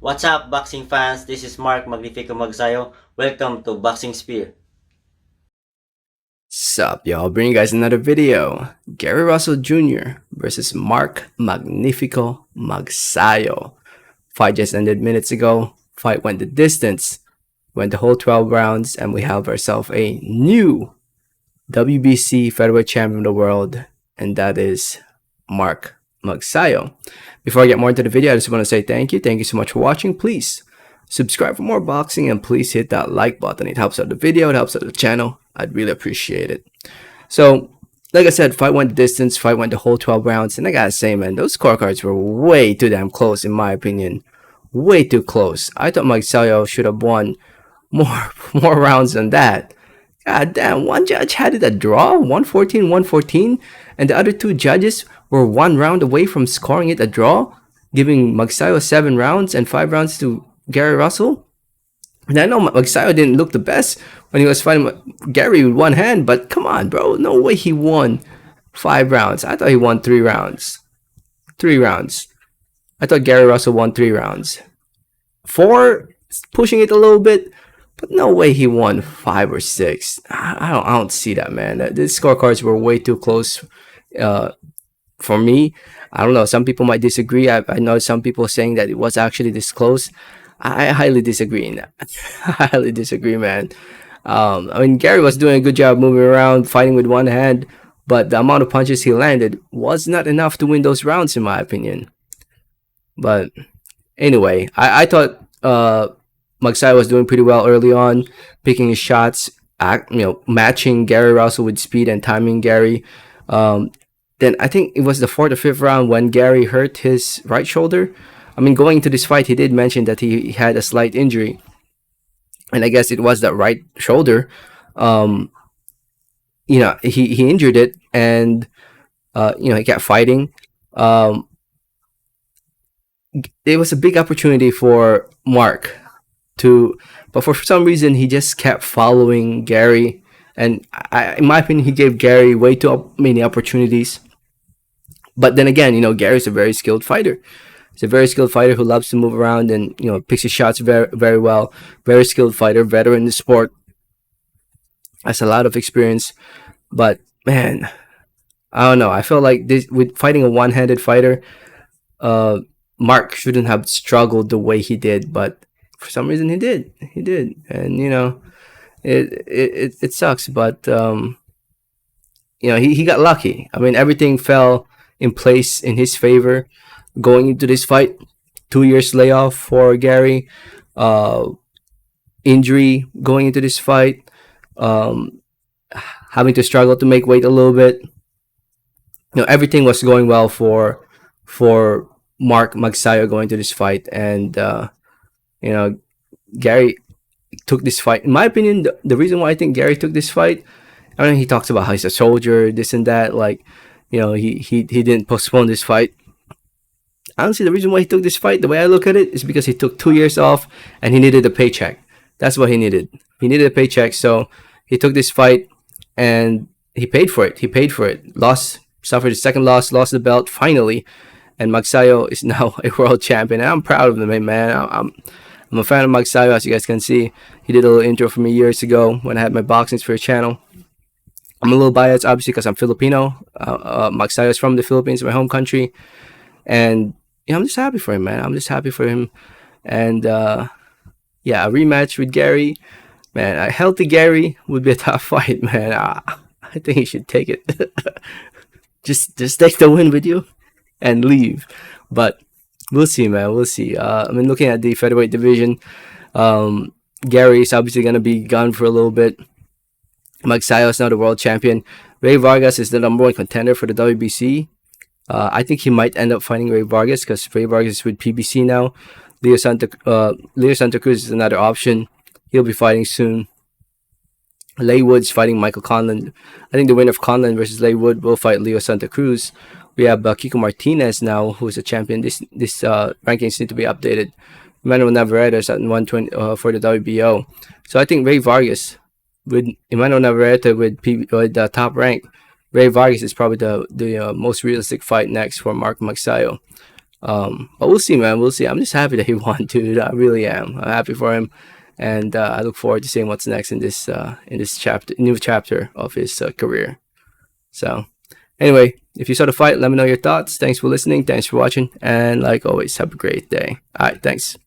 What's up, boxing fans? This is Mark Magnifico Magsayo. Welcome to Boxing Spear. Sup, y'all? Bring you guys another video. Gary Russell Jr. versus Mark Magnifico Magsayo. Fight just ended minutes ago. Fight went the distance. Went the whole 12 rounds, and we have ourselves a new WBC featherweight champion of the world, and that is Mark Magsayo. Before I get more into the video, I just want to say thank you. Thank you so much for watching. Please subscribe for more boxing, and please hit that like button. It helps out the video. It helps out the channel. I'd really appreciate it. So, like I said, fight went the distance. Fight went the whole 12 rounds. And I gotta say, man, those scorecards were way too damn close, in my opinion. Way too close. I thought Magsayo should have won more more rounds than that. God damn, one judge had it a draw, 114, 114, and the other two judges were 1 round away from scoring it a draw, giving Magsayo 7 rounds and 5 rounds to Gary Russell. And I know Magsayo didn't look the best when he was fighting Gary with one hand, but come on, bro. No way he won 5 rounds. I thought he won 3 rounds. 3 rounds. I thought Gary Russell won 3 rounds. 4, pushing it a little bit, but no way he won 5 or 6. I don't see that, man. These scorecards were way too close for me. I don't know. Some people might disagree. I know some people saying that it was actually this close. I highly disagree in that. I highly disagree, man. I mean, Gary was doing a good job moving around, fighting with one hand, but the amount of punches he landed was not enough to win those rounds, in my opinion. But anyway, I thought Magsayo was doing pretty well early on, picking his shots, matching Gary Russell with speed and timing Gary. Then I think it was the 4th or 5th round when Gary hurt his right shoulder. I mean, going into this fight, he did mention that he had a slight injury, and I guess it was that right shoulder. Um, he injured it, and he kept fighting. Um, it was a big opportunity for Mark but for some reason he just kept following Gary, and in my opinion, he gave Gary way too many opportunities. But then again, Gary's a very skilled fighter. He's a very skilled fighter who loves to move around and picks his shots very very well. Very skilled fighter, veteran in the sport, has a lot of experience. But man, I don't know. I feel like this with fighting a one-handed fighter, uh, Mark shouldn't have struggled the way he did, but for some reason he did. He did, and it sucks. But he got lucky. I mean, everything fell in place in his favor going into this fight. 2 years layoff for Gary, uh, injury going into this fight, um, having to struggle to make weight a little bit. Everything was going well for Mark Magsayo going to this fight, and you know, Gary took this fight. In my opinion, the reason why I think Gary took this fight, I mean, he talks about how he's a soldier, this and that. Like, he didn't postpone this fight. Honestly, the reason why he took this fight, the way I look at it, is because he took 2 years off and he needed a paycheck. That's what he needed. He needed a paycheck, so he took this fight and he paid for it. He paid for it. Suffered his second loss, lost the belt finally, and Magsayo is now a world champion. And I'm proud of him, man. I'm a fan of Magsayo, as you guys can see. He did a little intro for me years ago when I had my Boxing Sphere channel. I'm a little biased, obviously, because I'm Filipino. Magsayo is from the Philippines, my home country. And I'm just happy for him, man. I'm just happy for him. And yeah, a rematch with Gary. Man, a healthy Gary would be a tough fight, man. I think he should take it. just take the win with you and leave. But we'll see, man. We'll see. I mean, looking at the featherweight division, Gary is obviously gonna be gone for a little bit. Magsayo is now the world champion. Ray Vargas is the #1 contender for the WBC. I think he might end up fighting Ray Vargas because Ray Vargas is with PBC now. Leo Santa Cruz is another option. He'll be fighting soon. Leigh Wood's fighting Michael Conlan. I think the winner of Conlan versus Leigh Wood will fight Leo Santa Cruz. We have Kiko Martinez now, who's a champion. This rankings need to be updated. Emmanuel Navarrete is at 120 for the WBO. So I think Ray Vargas with Emmanuel Navarrete with the top rank. Ray Vargas is probably the most realistic fight next for Mark Magsayo. But we'll see, man. We'll see. I'm just happy that he won, dude. I really am. I'm happy for him, and I look forward to seeing what's next in this chapter, new chapter of his career. So, anyway, if you saw the fight, let me know your thoughts. Thanks for listening. Thanks for watching, and like always, have a great day. All right, thanks.